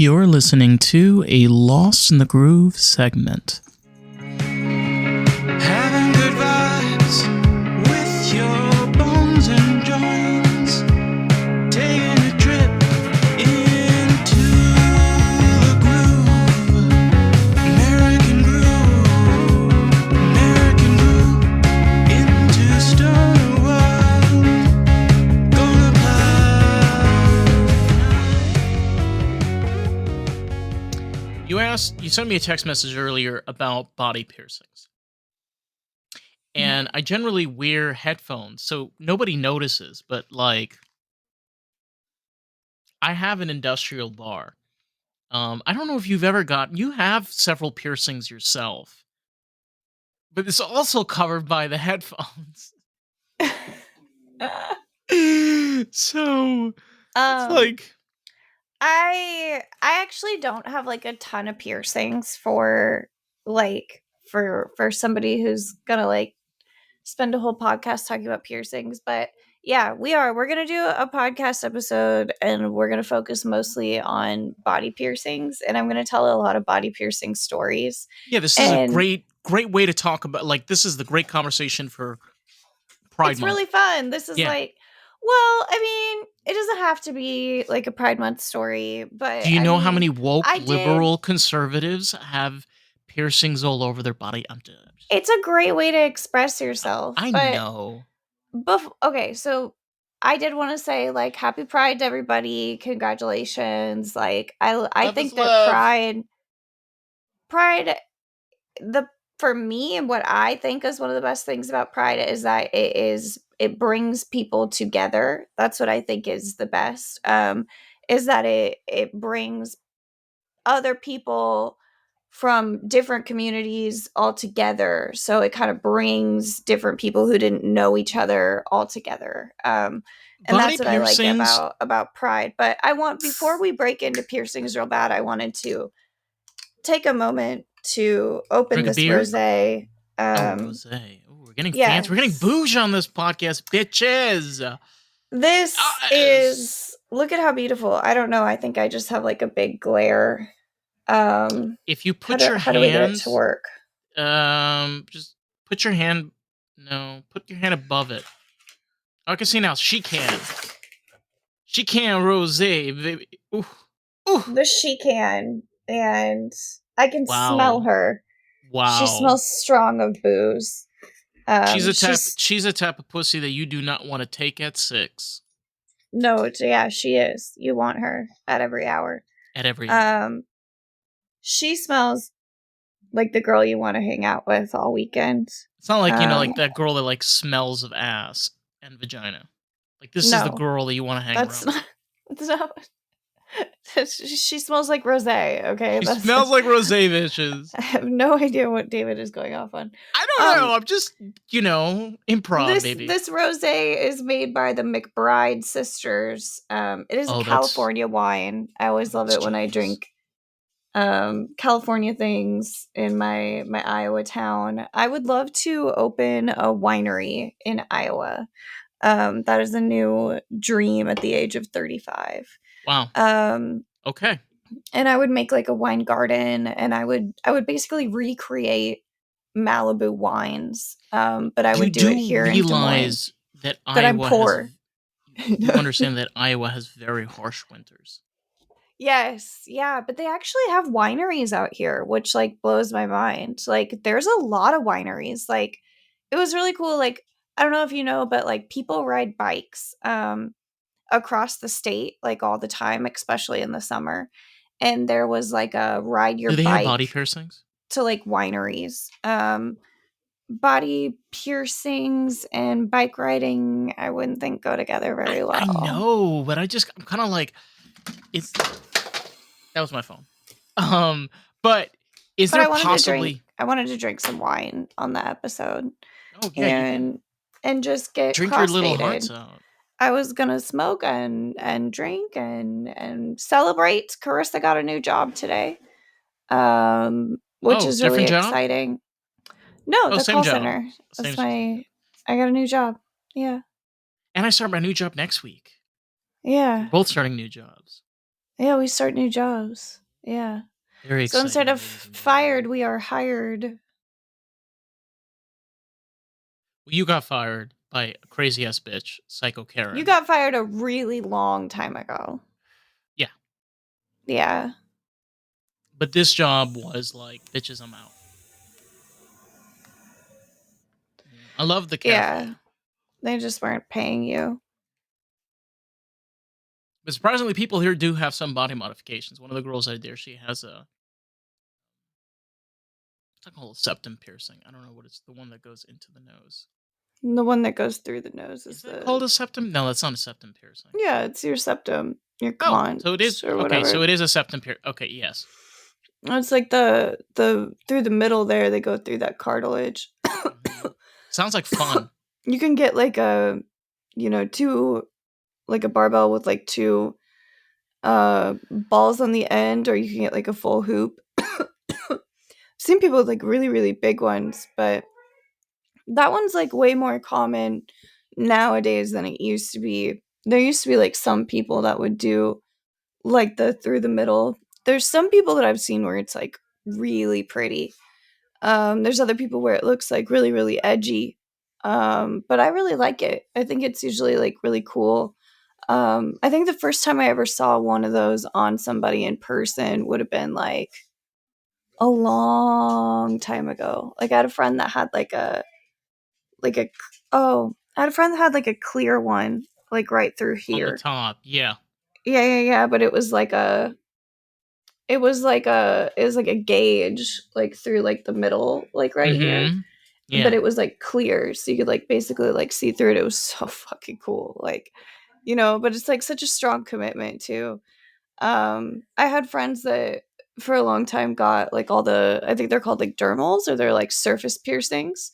You're listening to a Lost in the Groove segment. Having good vibes with your bones and joints. Taking a trip into the groove. American groove into stoner world. Gonna You sent me a text message earlier about body piercings. And I generally wear headphones, so nobody notices, but like I have an industrial bar. I don't know if you've ever you have several piercings yourself, but it's also covered by the headphones. So it's like I actually don't have like a ton of piercings for somebody who's gonna like spend a whole podcast talking about piercings, but yeah, we're gonna do a podcast episode and we're gonna focus mostly on body piercings, and I'm gonna tell a lot of body piercing stories. Yeah, this is a great way to talk about, like, this is the great conversation for Pride It's Month. really fun. This is like, well, I mean, it doesn't have to be like a Pride Month story, but do you know how many woke liberal conservatives have piercings all over their body? It's a great way to express yourself. I know. Okay, so I did want to say, like, happy Pride to everybody. Congratulations. Like, I think that Pride, for me, and what I think is one of the best things about Pride is that it brings people together. That's what I think is the best. Is that it brings other people from different communities all together. So it kind of brings different people who didn't know each other all together. And that's what I like about Pride. But before we break into piercings real bad, I wanted to take a moment to open this rosé. Rosé. Ooh, we're getting fancy. We're getting bougie on this podcast, bitches. This is, look at how beautiful. I don't know. I think I just have like a big glare. If you put your how do we get it to work? Just put your hand. No, put your hand above it. I can see now. She can rosé, baby. Ooh. She can, and I can smell her. Wow, she smells strong of booze. She's a type of pussy that you do not want to take at 6. No, yeah, she is. You want her at every hour. She smells like the girl you want to hang out with all weekend. It's not like, like that girl that like smells of ass and vagina. Like, this is the girl that you want to hang around with. That's not. She smells like rosé, okay? She smells like rosé, bitches. I have no idea what David is going off on. I don't know. I'm just, improv, baby. This rosé is made by the McBride sisters. It is a California wine. I always love it when I drink California things in my Iowa town. I would love to open a winery in Iowa. That is a new dream at the age of 35. Wow. Okay. And I would make like a wine garden, and I would basically recreate Malibu wines. But I would do it here in Des Moines. Realize that I'm poor. You understand that Iowa has very harsh winters. Yes, yeah, but they actually have wineries out here, which like blows my mind. Like, there's a lot of wineries. Like, it was really cool. Like, I don't know if you know, but like people ride bikes across the state like all the time, especially in the summer. And there was like a ride your bike. Do they have body piercings? To like wineries. Body piercings and bike riding, I wouldn't think go together very well. I know, but I'm kind of like, that was my phone. But there possibly... I wanted to drink some wine on the episode. Oh, yeah. And just get drink your little hearts out. I was gonna smoke and drink and celebrate. Karissa got a new job today, which is really exciting. No, the call center. I got a new job. Yeah. And I start my new job next week. Yeah. We're both starting new jobs. Yeah, we start new jobs. Yeah. Very So instead exciting of days in the fired, industry. we are hired. Well, you got fired by a crazy ass bitch, Psycho You Karen. got fired a really long time ago. Yeah. Yeah. But this job was like, bitches, I'm out. I love the Yeah. cafe. They just weren't paying you. But surprisingly, people here do have some body modifications. One of the girls I did, she has a, what's it called, a septum piercing. I don't know what it's, the one that goes into the nose. The one that goes through the nose Is is that the called a septum? No, that's not a septum piercing. yeah, it's your septum, your Oh, so it is conch or okay. So whatever. it is a septum piercing. Okay, yes. It's like the through the middle there. They go through that cartilage. Sounds like fun. You can get like a, two, like a barbell with like two balls on the end, or you can get like a full hoop. Seen people with like really really big ones, but that one's like way more common nowadays than it used to be. There used to be like some people that would do like the through the middle. There's some people that I've seen where it's like really pretty. There's other people where it looks like really really edgy. But I really like it. I think it's usually like really cool. I think the first time I ever saw one of those on somebody in person would have been like a long time ago. Like I had a friend that had like a I had a friend that had like a clear one like right through On the here. top, yeah. Yeah, but it was like a gauge like through like the middle like right here, but Yeah. it was like clear so you could like basically like see through it. It was so fucking cool. Like, but it's like such a strong commitment too. I had friends that for a long time got like all the, I think they're called like dermals, or they're like surface piercings.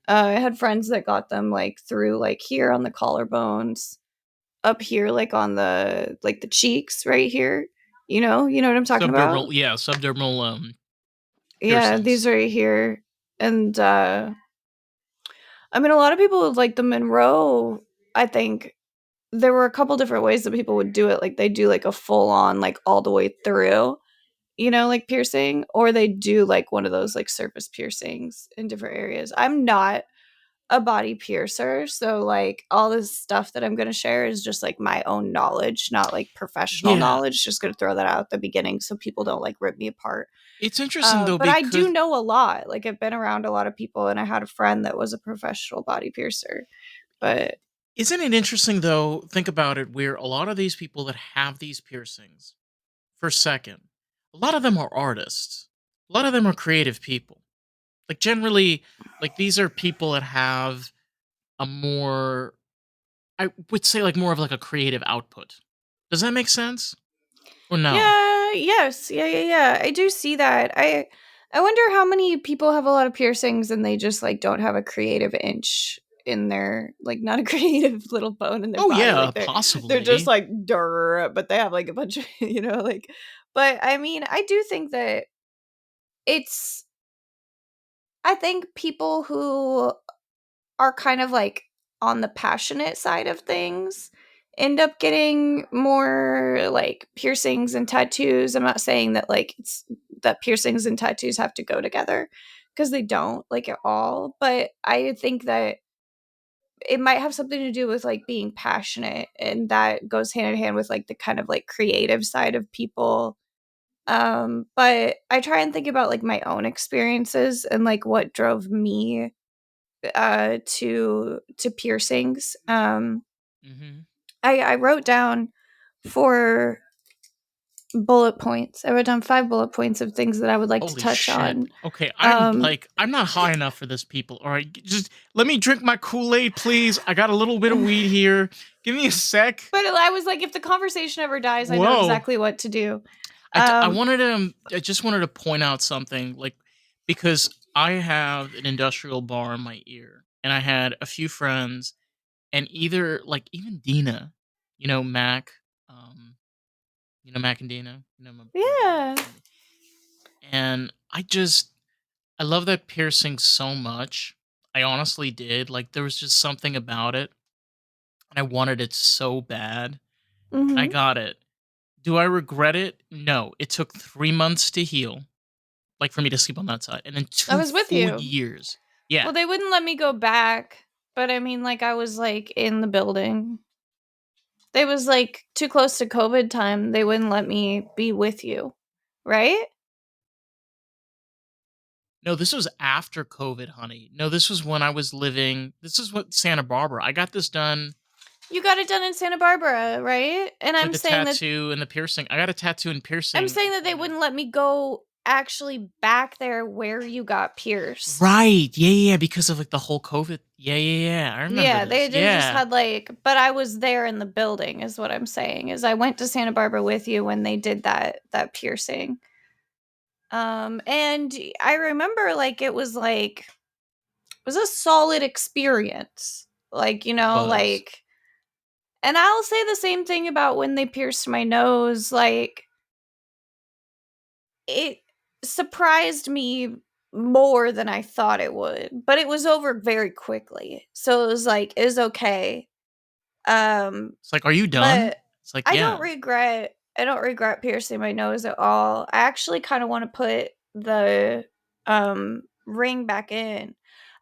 I had friends that got them like through like here on the collarbones, up here like on the cheeks right here. You know what I'm talking about? Subdermal, yeah, subdermal Yeah, these piercings. right here. And I mean a lot of people with like the Monroe, I think there were a couple different ways that people would do it. Like they do like a full on like all the way through, like piercing, or they do like one of those like surface piercings in different areas. I'm not a body piercer, so like all this stuff that I'm going to share is just like my own knowledge, not like professional Yeah. knowledge. Just going to throw that out at the beginning so people don't like rip me apart. It's interesting though But I do because know a lot. Like I've been around a lot of people, and I had a friend that was a professional body piercer. But isn't it interesting though, think about it, where a lot of these people that have these piercings, for a second, a lot of them are artists. A lot of them are creative people. Like generally, like these are people that have a more, I would say like more of like a creative output. Does that make sense? Or no? yeah, yes, yeah. I do see that. I wonder how many people have a lot of piercings and they just like don't have a creative inch in their, like, not a creative little bone in their Oh body. yeah, Like they're just possibly. like but they have like a bunch of like. But I mean, I do think that it's. I think people who are kind of like on the passionate side of things end up getting more like piercings and tattoos. I'm not saying that like it's that piercings and tattoos have to go together, because they don't like at all, but I think that it might have something to do with like being passionate, and that goes hand in hand with like the kind of like creative side of people. But I try and think about like my own experiences and like what drove me to piercings. Hmm. I wrote down 4 bullet points. I wrote down 5 bullet points of things that I would like to Holy touch shit. on. Okay, Um, I'm not high enough for this, people. All right, just let me drink my Kool-Aid, please. I got a little bit of weed here. Give me a sec. but I was like, if the conversation ever dies, I know Whoa. exactly what to do. I Um, wanted to I just wanted to point out something, like, because I have an industrial bar in my ear, and I had a few friends, and either like even Dina, Mac, um, Mac and Dina, my buddy yeah. Andy, and I love that piercing so much. I honestly did. Like there was just something about it, and I wanted it so bad, and I Mhm. got it. Do I regret it? No. It took 3 months to heal, like, for me to sleep on that side, and then I 2 was with full you. years. Yeah. Well, they wouldn't let me go back, but I mean, like, I was, like, in the building. They was, like, too close to COVID time, they wouldn't let me be with you, right? No, this was after COVID, honey. No, this was when I was living this is what Santa Barbara. I got this done You got it done in Santa Barbara, right? And with the tattoo and the piercing. I got a tattoo and I'm piercing saying that they appointment. wouldn't let me go actually back there where you got pierced. Right. Yeah, yeah, yeah, because of, like, the whole COVID. Yeah, yeah, yeah. I remember Yeah, this. they just Yeah. had, like, but I was there in the building is what I'm saying, is I went to Santa Barbara with you when they did that piercing. And I remember, like, it was a solid experience. Like, It was. like, and I'll say the same thing about when they pierced my nose, like, it surprised me more than I thought it would, but it was over very quickly. So it was okay. It's like, "Are you done?" But It's like, "Yeah." I don't regret piercing my nose at all. I actually kind of want to put the ring back in.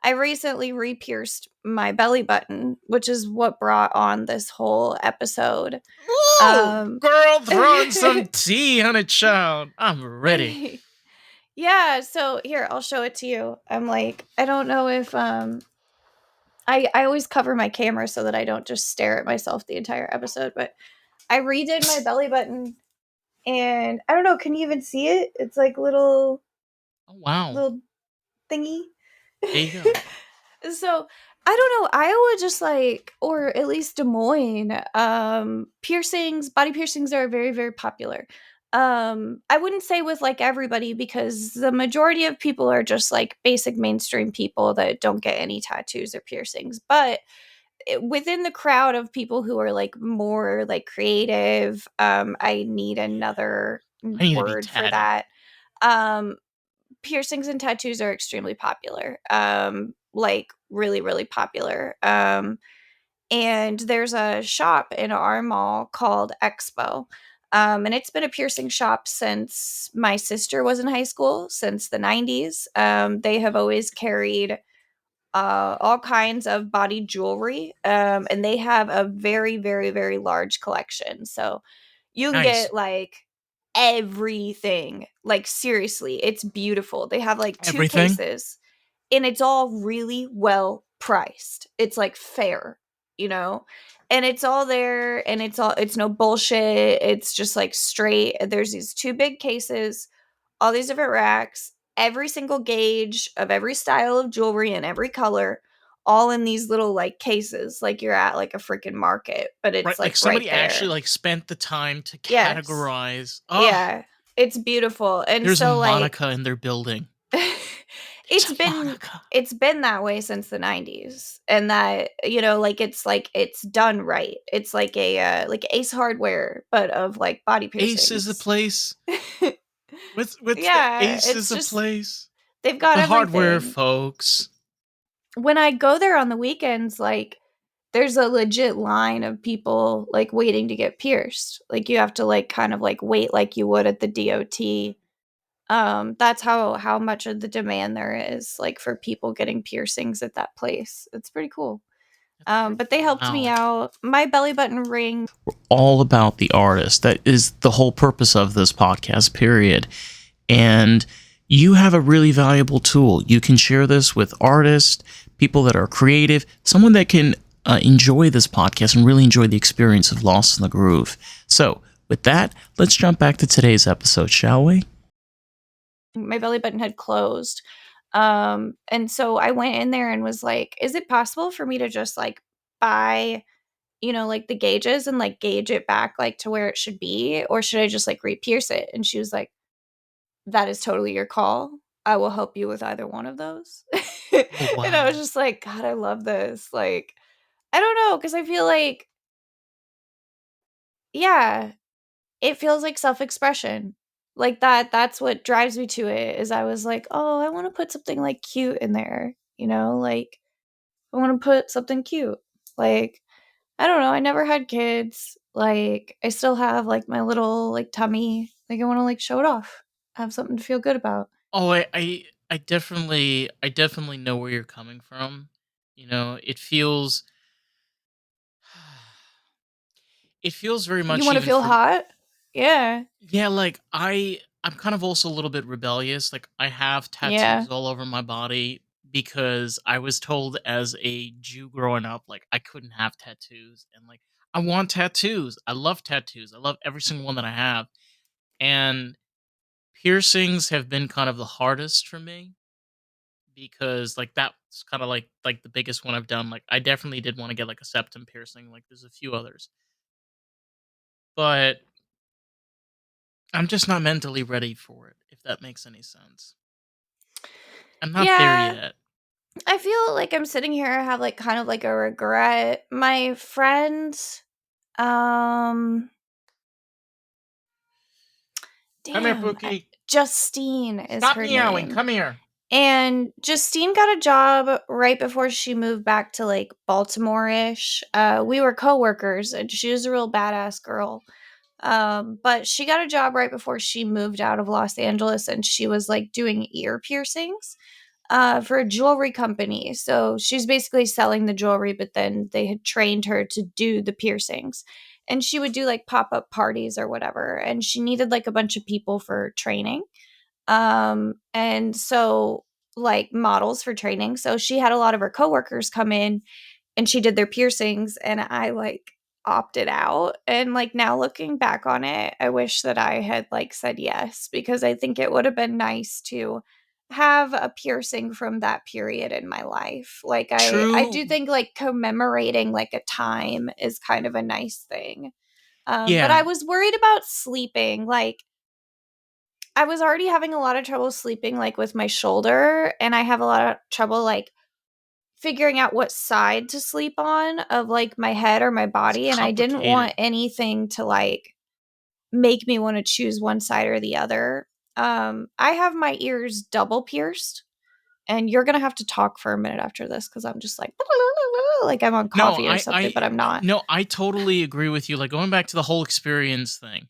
I recently re-pierced my belly button, which is what brought on this whole episode. Ooh, Um girl, throwing some tea on a child. I'm ready. Yeah, so here, I'll show it to you. I'm like, I don't know if I always cover my camera so that I don't just stare at myself the entire episode, but I redid my belly button and I don't know, can you even see it? It's like Oh, wow. little thingy. There you go. So I don't know. Iowa just or at least Des Moines, body piercings are very, very popular. I wouldn't say with like everybody because the majority of people are just like basic mainstream people that don't get any tattoos or piercings. But within the crowd of people who are like more like creative, I need another I need to be word for tatted. that. Um, Piercings and tattoos are extremely popular. Like really, really popular. And there's a shop in our mall called Expo. And it's been a piercing shop since my sister was in high school, since the 90s. They have always carried all kinds of body jewelry. And they have a very, very, very large collection. So you can Nice. get like everything. Like seriously, it's beautiful. They have like two Everything? cases and it's all really well priced. It's like fair, you know? And it's all there and it's no bullshit. It's just like straight. There's these two big cases, all these different racks, every single gauge of every style of jewelry and every color, all in these little like cases, like you're at like a freaking market, but it's Right, like, like right somebody actually, there. like, spent the time to Yes. categorize. Oh, Yeah. It's beautiful. And there's a so like Monica in their building. It's it's a been Monica. it's been that way since the 90s and that like it's done right. It's like Ace Hardware but of like body Ace is the piercings. place. What's the Yeah, Ace is it's the just place? they've got The hardware everything. folks. When I go there on the weekends, like there's a legit line of people like waiting to get pierced. Like you have to like kind of like wait like you would at the DOT. That's how much of the demand there is like for people getting piercings at that place. It's pretty cool. That's very But they cool. helped me Wow. out. My belly button ring. All about the artist. That is the whole purpose of this podcast, period. And you have a really valuable tool. You can share this with artists, people that are creative, someone that can enjoy this podcast and really enjoy the experience of Lost in the Groove. So, with that, let's jump back to today's episode, shall we? My belly button had closed. And so I went in there and was like, is it possible for me to just like buy, like the gauges and like gauge it back like to where it should be? Or should I just like re-pierce it? And she was like, that is totally your call. I will help you with either one of those. Oh, And I was wow. just like, God, I love this. Like, I don't know, because I feel like, yeah, it feels like self-expression. Like that's what drives me to it is I was like, "Oh, I wanna put something, like, cute in there," Like, I wanna put something cute. Like, I don't know, I never had kids. Like, I still have, like, my little, like, tummy. Like, I wanna, like, show it off. Have something to feel good about. Oh, I definitely know where you're coming from. It feels it feels very You much wanna even feel for hot? Yeah. yeah, like I'm kind of also a little bit rebellious. Like I have Yeah. tattoos all over my body because I was told as a Jew growing up like I couldn't have tattoos and like I want tattoos. I love tattoos. I love every single one that I have. And piercings have been kind of the hardest for me because like that's kind of like the biggest one I've done. Like I definitely did want to get like a septum piercing. Like there's a few others. But I'm just not mentally ready for it, if that makes any sense. I'm not there Yeah. yet. I feel like I'm sitting here, I have, like, kind of, like, a regret. My friend, um Come here, damn, Pookie. Justine is Stop her meowing. name. Come here. And Justine got a job right before she moved back to, like, Baltimore-ish. We were coworkers, and she was a real badass girl. But she got a job right before she moved out of Los Angeles, and she was, like, doing ear piercings, for a jewelry company. So she's basically selling the jewelry, but then they had trained her to do the piercings. And she would do, like, pop-up parties or whatever, and she needed, like, a bunch of people for training. And so like models for training. So she had a lot of her coworkers come in and she did their piercings and I like opted out. And like now looking back on it, I wish that I had like said yes because I think it would have been nice to have a piercing from that period in my life. Like I True. do think like commemorating like a time is kind of a nice thing. But I Yeah. was worried about sleeping. Like I was already having a lot of trouble sleeping, like, with my shoulder, and I have a lot of trouble, like, figuring out what side to sleep on of, like, my head or my It's body, and I didn't want complicated. anything to, like, make me wanna choose one side or the other. I have my ears double pierced, and you're gonna have to talk for a minute after this because 'cause I'm just like I'm on No, coffee or something, but I'm not. no, I totally agree with you. Like going back to the whole experience thing.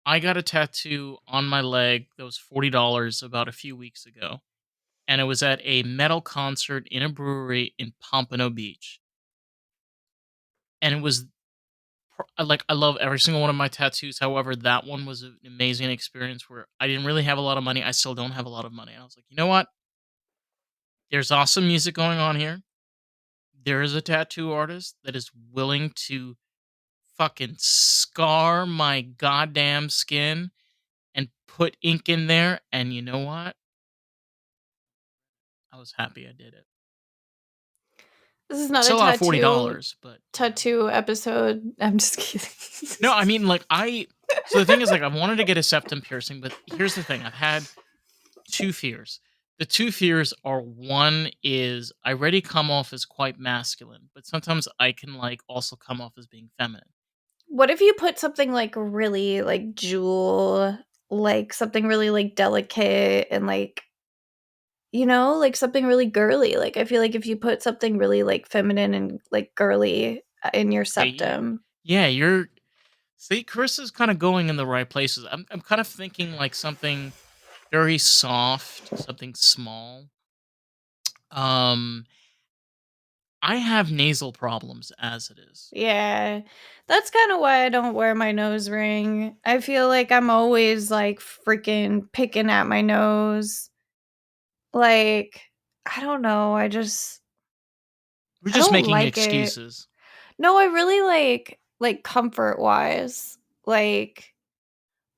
I got a tattoo on my leg that was $40 about a few weeks ago. And it was at a metal concert in a brewery in Pompano Beach. And it was like I love every single one of my tattoos. However, that one was an amazing experience where I didn't really have a lot of money. I still don't have a lot of money. And I was like, you know what? There's awesome music going on here. There is a tattoo artist that is willing to fucking scar my goddamn skin and put ink in there. And you know what? I was happy I did it. This is It's not a still out tattoo $40, but tattoo episode. I'm just kidding. No, I mean, like, so the thing is, like, I wanted to get a septum piercing, but here's the thing. I've had two fears. The two fears are one is I already come off as quite masculine, but sometimes I can, like, also come off as being feminine. What if you put something, like, really, like, jewel, like, something really, like, delicate and, like, like, something really girly? Like, I feel like if you put something really, like, feminine and, like, girly, in your Okay, yeah. septum. Yeah, see, Carissa's kind of going in the right places. I'm kind of thinking, like, something very soft, something small. Um, I have nasal problems as it is. Yeah. That's kinda why I don't wear my nose ring. I feel like I'm always, like, freaking picking at my nose. Like, I don't know, We're I just don't making like it. excuses. No, I really like comfort-wise. Like,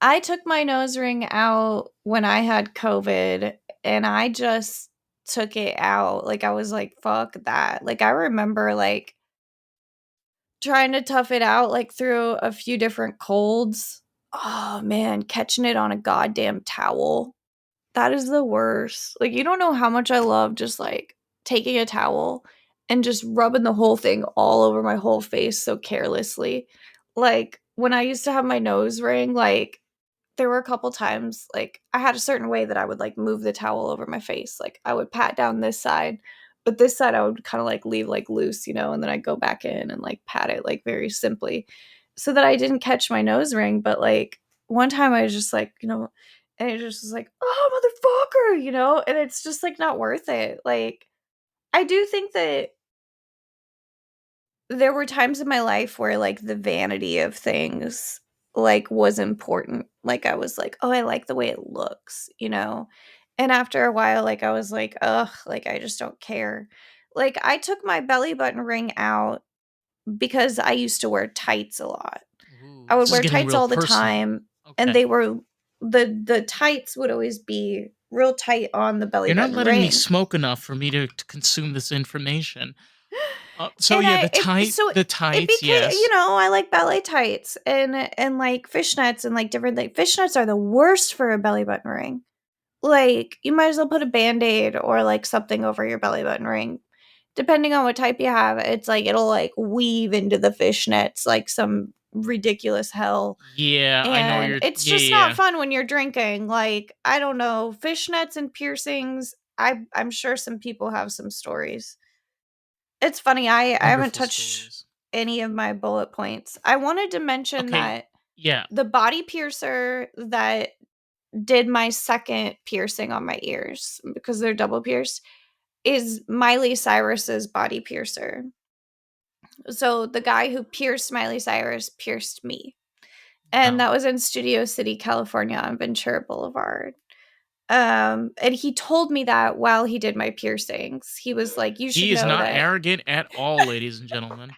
I took my nose ring out when I had COVID, and I just took it out. Like, I was like, "Fuck that." Like, I remember, like, trying to tough it out, like, through a few different colds. Oh, man, catching it on a goddamn towel. That is the worst. Like, you don't know how much I love just, like, taking a towel and just rubbing the whole thing all over my whole face so carelessly. Like, when I used to have my nose ring, like, there were a couple times, like, I had a certain way that I would, like, move the towel over my face. Like, I would pat down this side, but this side I would kinda, like, leave, like, loose, and then I'd go back in and, like, pat it, like, very simply. so that I didn't catch my nose ring. But like one time I was just like, and it just was like, oh motherfucker, and it's just like not worth it. Like I do think that there were times in my life where like the vanity of things like was important. Like I was like, oh, I like the way it looks. And after a while, like I was like, ugh, like I just don't care. Like I took my belly button ring out because I used to wear tights a lot. Ooh, I would this is wear getting tights real all the personal. time, and Okay. they were the tights would always be real tight on the belly You're not button letting me ring. smoke enough for me to consume this information. So And yeah, I it so the it tights, became, yes. I like ballet tights and like fishnets and like different things. Fishnets are the worst for a belly button ring. Like you might as well put a band-aid or like something over your belly button ring. Depending on what type you have, it's like it'll like weave into the fishnets like some ridiculous hell. Yeah, I know And you're. it's Yeah, just yeah, not yeah. fun when you're drinking. Like, I don't know, fishnets and piercings. I'm sure some people have some stories. It's funny, I haven't Wonderful touched stories. any of my bullet points. I wanted to mention Okay, that yeah. the body piercer that did my second piercing on my ears, because they're double pierced, is Miley Cyrus's body piercer. So the guy who pierced Miley Cyrus pierced me. And Wow. that was in Studio City, California on Ventura Boulevard. And he told me that while he did my piercings. He was like, "You should He is know not that." arrogant at all, ladies and gentlemen.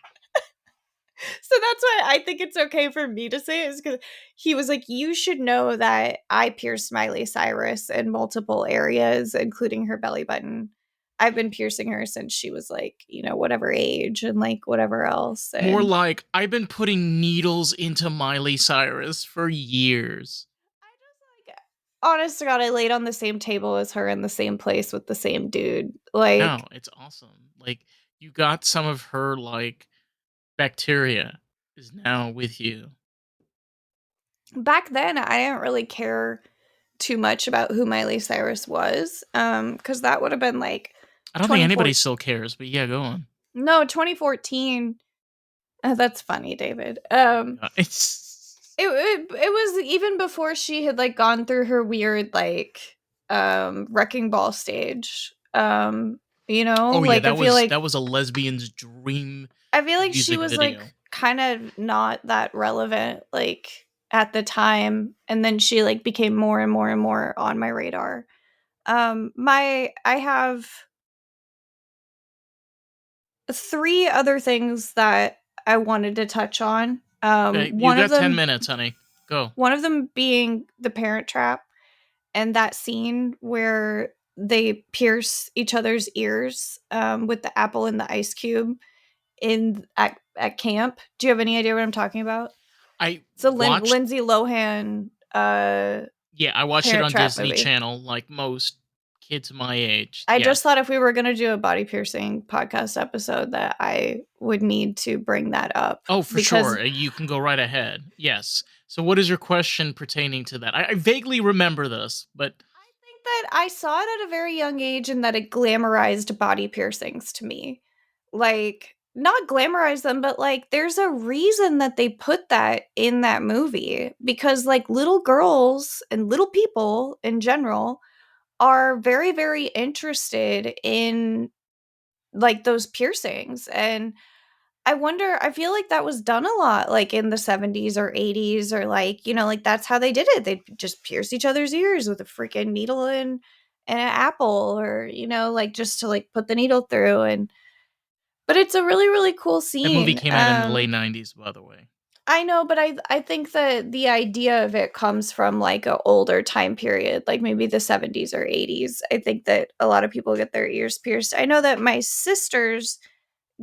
So that's why I think it's okay for me to say it, is because he was like, "You should know that I pierced Miley Cyrus in multiple areas, including her belly button. I've been piercing her since she was like, whatever age and like whatever else." More And like, I've been putting needles into Miley Cyrus for years. I just like, honest to God, I laid on the same table as her in the same place with the same dude. No, Like it's awesome. Like, you got some of her, like, bacteria is now with you. back then, I didn't really care too much about who Miley Cyrus was, because that would have been like I don't think anybody 24. still cares, but yeah, go on. No, 2014. That's funny, David. Oh my god. It's It was even before she had like gone through her weird like wrecking ball stage. Oh yeah, Like that was a lesbian's dream I feel like she music was video. like kind of not that relevant like at the time, and then she like became more and more and more on my radar. My I have three other things that I wanted to touch on. Okay, you got 10 minutes, honey. Go. One of them being the Parent Trap, and that scene where they pierce each other's ears with the apple and the ice cube in at camp. Do you have any idea what I'm talking about? I It's a watched Lindsay Lohan Yeah, I watched it Parent on Trap Disney movie. Channel like most kids my age. I Yeah. just thought if we were going to do a body piercing podcast episode that I would need to bring that up, Oh, for because sure. You can go right ahead. Yes. So, what is your question pertaining to that? I vaguely remember this, but I think that I saw it at a very young age and that it glamorized body piercings to me. Like, not glamorize them, but like, there's a reason that they put that in that movie, because like little girls and little people in general are very, very interested in like those piercings. And I feel like that was done a lot, like in the 70s or 80s, or like, like that's how they did it. They'd just pierce each other's ears with a freaking needle and an apple, or, like just to like put the needle through. And, but it's a really, really cool that movie scene. came out in the late 90s, by the way. I know, but I think that the idea of it comes from like a older time period, like maybe the 70s or 80s. I think that a lot of people get their ears pierced. I know that my sisters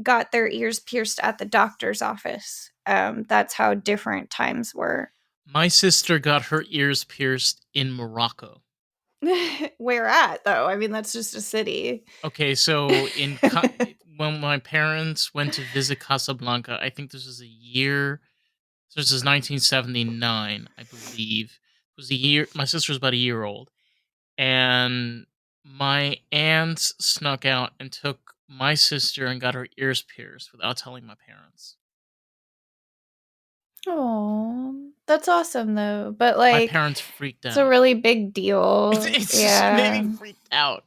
got their ears pierced at the doctor's office. That's how different times were. My sister got her ears pierced in Morocco. Where at though? I mean, that's just a city. Okay, so when my parents went to visit Casablanca, I think this was a year. So this is 1979, I believe. It was a year. My sister was about a year old, and my aunts snuck out and took my sister and got her ears pierced without telling my parents. Oh, that's awesome though. But My like, parents freaked it's a out. really big deal. It's just made Yeah. me freaked out.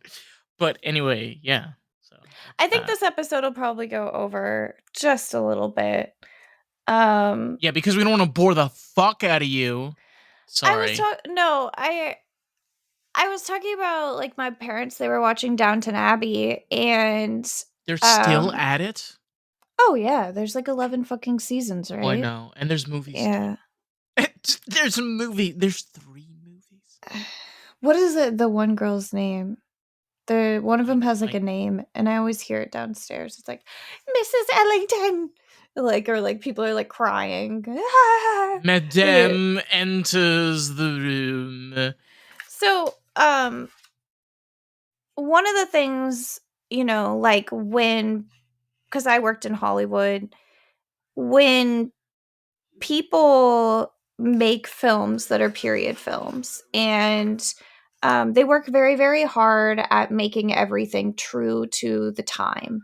But anyway, yeah. So I that's think that. this episode will probably go over just a little bit. Um, Yeah, because we don't want to bore the fuck out of you. I was Sorry. talking. No, I was talking about like my parents. They were watching Downton Abbey, and They're still um, at it? oh yeah, there's like 11 fucking seasons, Oh, I right? know. And there's movies too. Yeah. There's a movie. There's 3 movies. What is it? The one girl's name. The one of them has like a Like name, and I always hear it downstairs. It's like Mrs. Ellington, like or like people are like crying. Yeah. Madame enters the room. So, one of the things, like when, because I worked in Hollywood, when people make films that are period films and they work very, very hard at making everything true to the time.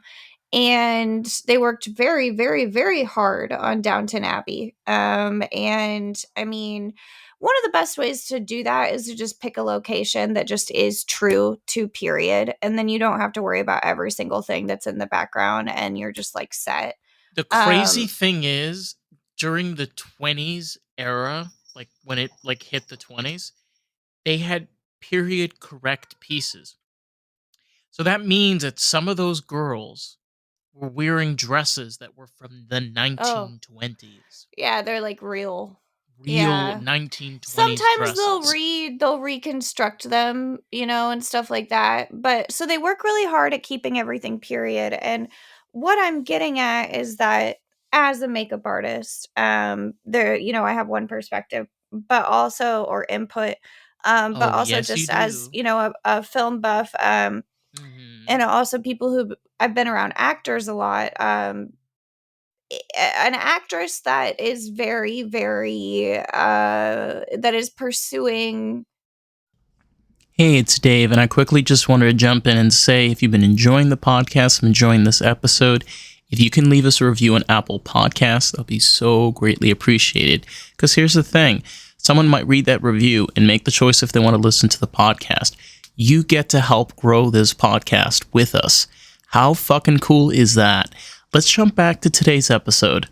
And they worked very, very, very hard on Downton Abbey. And I mean, one of the best ways to do that is to just pick a location that just is true to period. And then you don't have to worry about every single thing that's in the background and you're just like set. The crazy Um, thing is, during the 20s era, like when it like hit the 20s, they had period correct pieces. So that means that some of those girls were wearing dresses that were from the oh, 1920s. yeah, they're like real. Real Yeah. 1920s Sometimes dresses. they'll reconstruct them, and stuff like that. But so they work really hard at keeping everything period. And what I'm getting at is that as a makeup artist, I have one perspective, but also or input, but Oh, also yes, you just as, do. a film buff, Hmm. and also people who I've been around actors a lot, an actress that is very, very that is pursuing. Hey, it's Dave, and I quickly just wanted to jump in and say if you've been enjoying the podcast and enjoying this episode, if you can leave us a review on Apple Podcasts, that'll be so greatly appreciated. Because here's the thing, someone might read that review and make the choice if they want to listen to the podcast. You get to help grow this podcast with us. How fucking cool is that? Let's jump back to today's episode.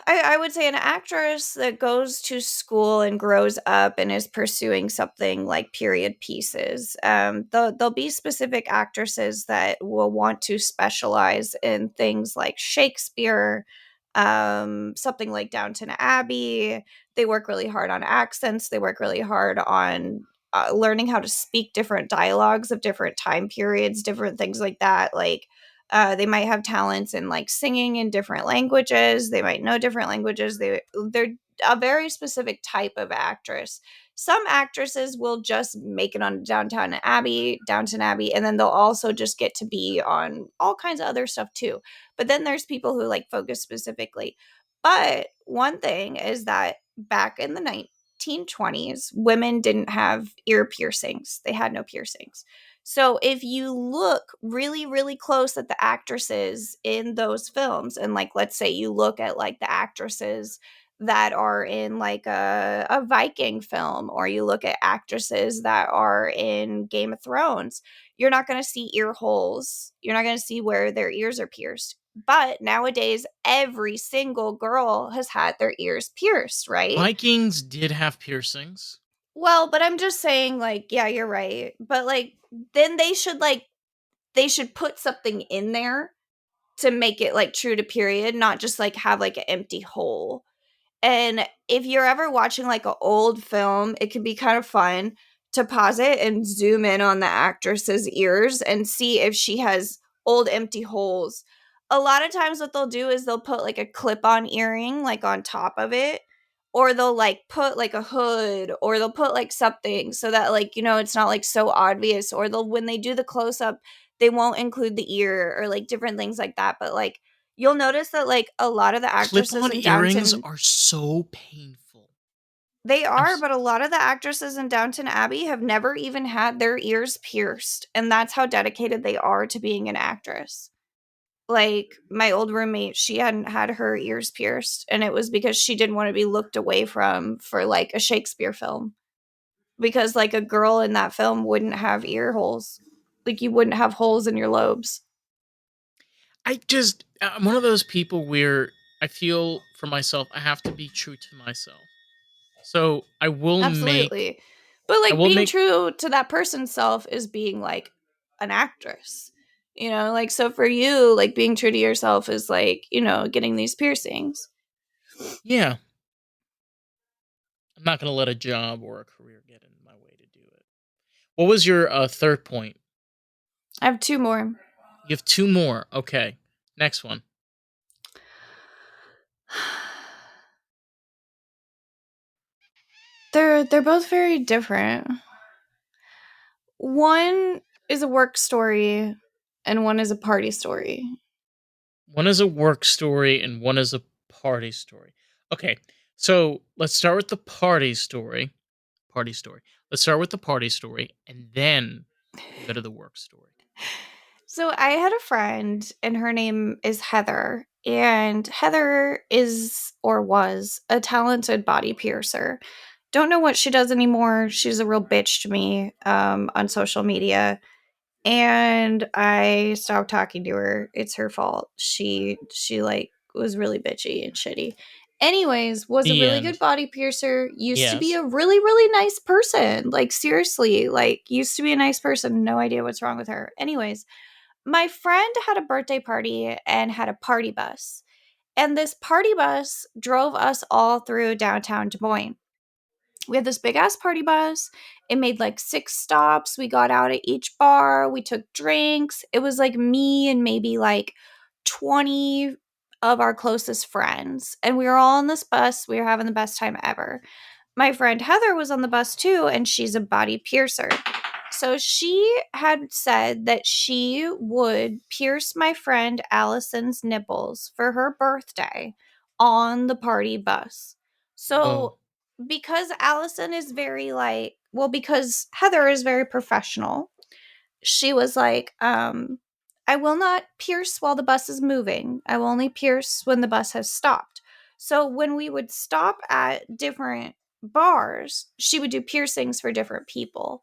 I would say an actress that goes to school and grows up and is pursuing something like period pieces. There'll be specific actresses that will want to specialize in things like Shakespeare, something like Downton Abbey. They work really hard on accents. They work really hard on learning how to speak different dialogues of different time periods, different things like that. Like, they might have talents in like singing in different languages. They might know different languages. They're a very specific type of actress. Some actresses will just make it on Downton Abbey, and then they'll also just get to be on all kinds of other stuff too. But then there's people who like focus specifically. But one thing is that back in the 1920s, women didn't have ear piercings. They had no piercings. So if you look really, really close at the actresses in those films, and like let's say you look at like the actresses that are in like a Viking film, or you look at actresses that are in Game of Thrones, you're not going to see ear holes. You're not going to see where their ears are pierced. But nowadays, every single girl has had their ears pierced, right? Vikings did have piercings. Well, but I'm just saying, like, yeah, you're right. But like, then they should put something in there to make it like true to period, not just like have like an empty hole. And if you're ever watching like an old film, it can be kind of fun to pause it and zoom in on the actress's ears and see if she has old empty holes. A lot of times what they'll do is they'll put like a clip-on earring like on top of it, or they'll like put like a hood, or they'll put like something so that like, it's not like so obvious, or they'll when they do the close up, they won't include the ear or like different things like that. But like you'll notice that like a lot of the actresses Clip-on in earrings Downton, are so painful. they I'm are, but a lot of the actresses in Downton Abbey have never even had their ears pierced, and that's how dedicated they are to being an actress. Like my old roommate, she hadn't had her ears pierced, and it was because she didn't want to be looked away from for like a Shakespeare film. Because like a girl in that film wouldn't have ear holes. Like you wouldn't have holes in your lobes. I'm one of those people where I feel for myself I have to be true to myself. So Absolutely. But I like will being make true to that person's self is being like an actress. You know, like so for you, like being true to yourself is like, you know, getting these piercings. yeah, I'm not going to let a job or a career get in my way to do it. What was your third point? I have two more. You have two more. Okay. Next one. They're both very different. One is a work story and one is a party story. One is a work story and one is a party story. Okay. So, let's start with the party story. Party story. Let's start with the party story and then we'll go to the work story. So I had a friend and her name is Heather. And Heather is or was a talented body piercer. Don't know what she does anymore. She's a real bitch to me on social media. And I stopped talking to her. It's her fault. She like was really bitchy and shitty. Anyways, was a The really good end. body piercer. Used to be Yes. a really, really nice person. Like seriously, like used to be a nice person. No idea what's wrong with her. Anyways, my friend had a birthday party and had a party bus. And this party bus drove us all through downtown Des Moines. We had this big ass party bus. It made like 6 stops. We got out at each bar. We took drinks. It was like me and maybe like 20 of our closest friends. And we were all on this bus. We were having the best time ever. My friend Heather was on the bus too, and she's a body piercer. So she had said that she would pierce my friend Allison's nipples for her birthday on the party bus. Whoa. So because Allison is very like, well, because Heather is very professional, she was like, I will not pierce while the bus is moving. I will only pierce when the bus has stopped. So when we would stop at different bars, she would do piercings for different people.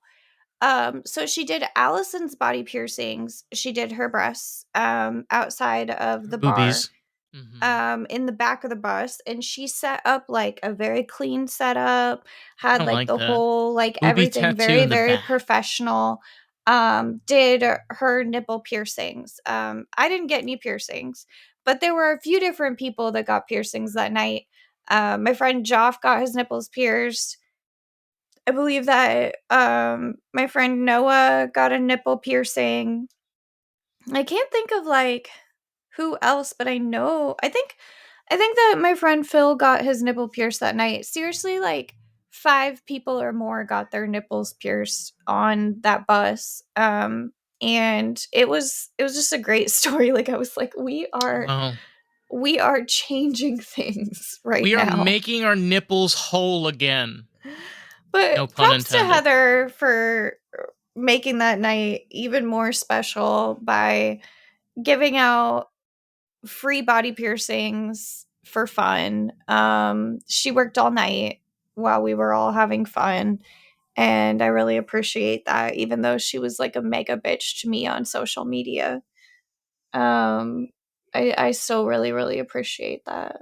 So she did Allison's body piercings. She did her breasts outside of Her the bar boobies. Hmm. in the back of the bus, and she set up like a very clean setup, I had don't like like the that. whole like Booby everything tattoo very in the very back. professional. Did her nipple piercings. I didn't get any piercings, but there were a few different people that got piercings that night. My friend Joff got his nipples pierced. I believe that my friend Noah got a nipple piercing. I can't think of like who else, but I think that my friend Phil got his nipple pierced that night. Seriously, like 5 people or more got their nipples pierced on that bus. And it was just a great story. Like I was like, Wow. we are changing things right We are now. making our nipples whole again. No But pun props to intended. Heather for making that night even more special by giving out free body piercings for fun. She worked all night while we were all having fun. And I really appreciate that, even though she was like a mega bitch to me on social media. Um, I still really, really appreciate that.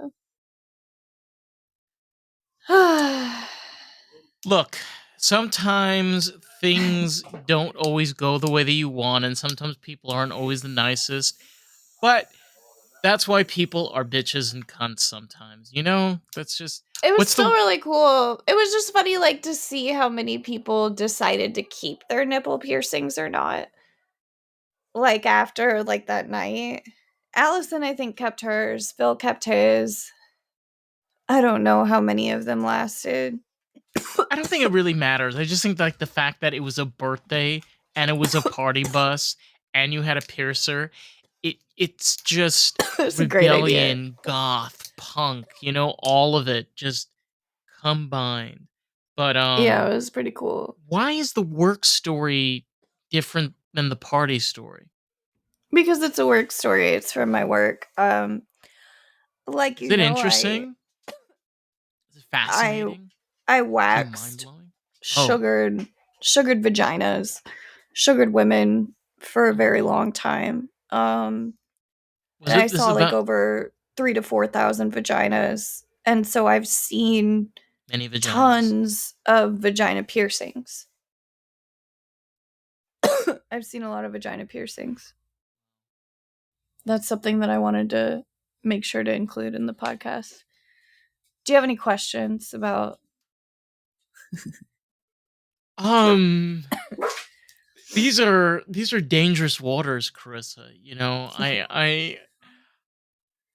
Look, sometimes things don't always go the way that you want, and sometimes people aren't always the nicest. But that's why people are bitches and cunts sometimes. You know? That's just It was what's still the really cool. It was just funny, like, to see how many people decided to keep their nipple piercings or not. Like, after, like, that night. Allison, I think, kept hers. Phil kept his. I don't know how many of them lasted. I don't think it really matters. I just think like the fact that it was a birthday and it was a party bus and you had a piercer, it's just That's a great idea. rebellion, goth, punk, all of it just combined. But Yeah, it was pretty cool. why is the work story different than the party story? Because it's a work story. It's from my work. Like Is you it know, interesting? Is it I fascinating? I Is it mind waxed blowing? Oh, sugared vaginas, sugared women for a very oh. long time. Was And I it this saw like about over 3 to 4,000 vaginas, and so I've seen many vaginas? tons of vagina piercings. I've seen a lot of vagina piercings. That's something that I wanted to make sure to include in the podcast. Do you have any questions about? Um, these are dangerous waters, Karissa. You know, I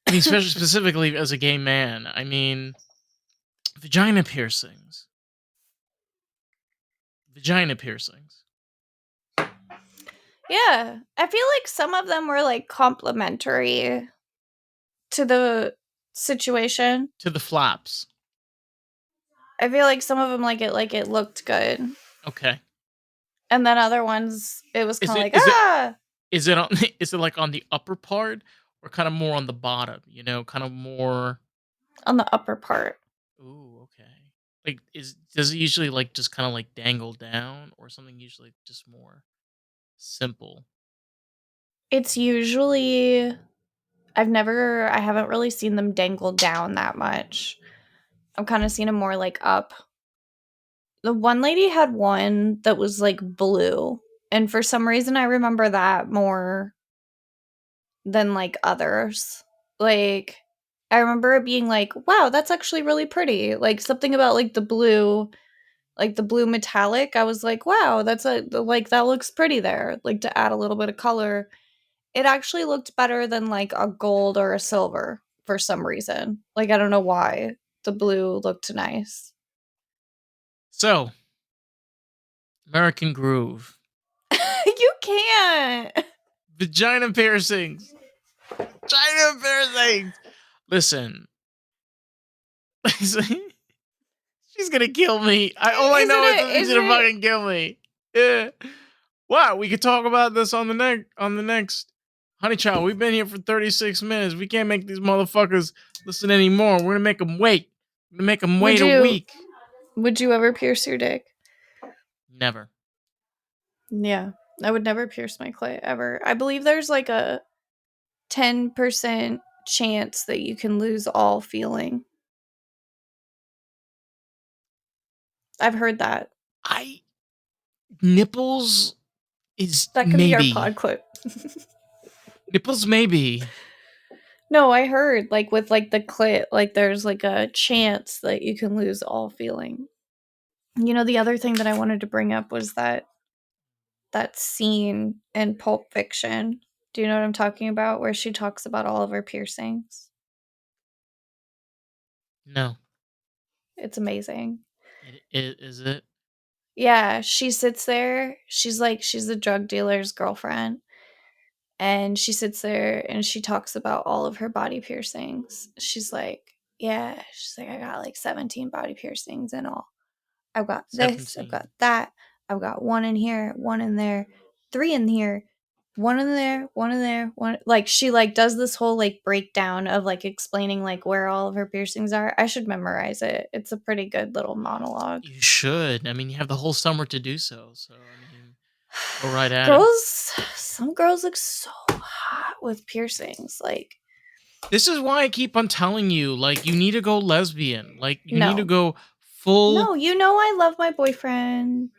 mean, especially specifically as a gay man. I mean, vagina piercings, vagina piercings Yeah, I feel like some of them were like complimentary to the situation. to the flaps. I feel like some of them like it looked good, Okay. and then other ones it was Is kind of it like is it ah is it on is it like on the upper part or kind of more on the bottom? You know, kind of more. on the upper part. Ooh, okay. Like, does it usually like just kind of like dangle down or something? Usually just more simple. It's usually I haven't really seen them dangle down that much. I'm kind of seeing them more like up. The one lady had one that was like blue, and for some reason I remember that more than like others. Like I remember it being like, wow, that's actually really pretty. Like something about like the blue metallic. I was like, wow, that's a like that looks pretty there. Like to add a little bit of color. It actually looked better than like a gold or a silver for some reason. Like I don't know why. The blue looked nice. So, American Groove, You can't. vagina piercings, vagina piercings. Listen, she's gonna kill me. All I know is that she's Is gonna it fucking kill me. Yeah. What? We could talk about this on the next. Honey child, we've been here for 36 minutes. We can't make these motherfuckers listen anymore. We're gonna make them wait. We're gonna make them would wait a you week. would you ever pierce your dick? Never. Yeah. I would never pierce my clit ever. I believe there's like a 10% chance that you can lose all feeling. I've heard that. I nipples is That can be our pod maybe. clip. Nipples maybe. No, I heard like with like the clit, like there's like a chance that you can lose all feeling. You know, the other thing that I wanted to bring up was that scene in Pulp Fiction. Do you know what I'm talking about? Where she talks about all of her piercings. No. It's amazing. Is it? Yeah, she sits there. She's the drug dealer's girlfriend. And she sits there and she talks about all of her body piercings. Yeah, she's like, I got like 17 body piercings in all. I've got this, I've 17. got that, I've got one in here, one in there, three in here, one in there, one in there, one like she like does this whole like breakdown of like explaining like where all of her piercings are. I should memorize it. It's a pretty good little monologue. You should. I mean, you have the whole summer to do so. So, I mean, go right at it. Some girls look so hot with piercings. Like, This is why I keep on telling you, like, you need to go lesbian. Like, you need to no. go full No, you know I love my boyfriend.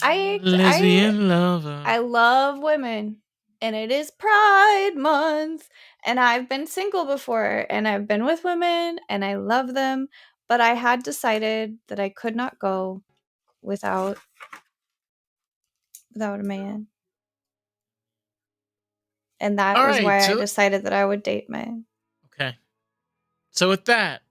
I lesbian lover. I love women, and it is Pride Month, and I've been single before, and I've been with women, and I love them, but I had decided that I could not go without a man, and that All was right. why I So, decided that I would date men. okay. So, with that,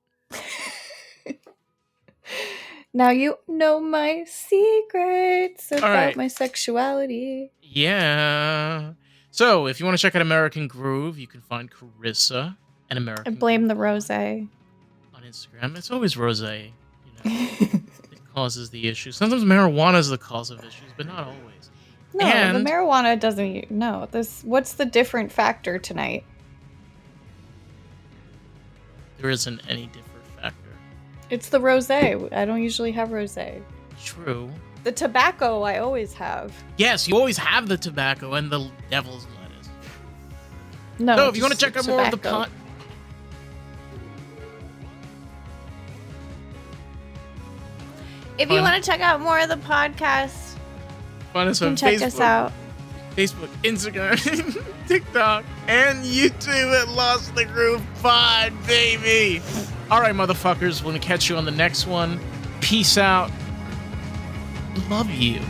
Now you know my secrets all about right. my sexuality. Yeah. So, if you want to check out American Groove, you can find Karissa and I American blame Groove the rose. on Instagram. It's always rose. You know, it causes the issue. Sometimes marijuana is the cause of issues, but not always. No, the And marijuana doesn't. No, this. What's the different factor tonight? there isn't any different factor. It's the rosé. I don't usually have rosé. True. The tobacco I always have. Yes, you always have the tobacco and the devil's lettuce. No. So if you want to just check out more of the tobacco. pot. If you want to check out more of the podcast, Find us you on can check Facebook, us out. Facebook, Instagram, TikTok, and YouTube at Lost the Groove Pod, baby. All right, motherfuckers. We're going to catch you on the next one. Peace out. Love you.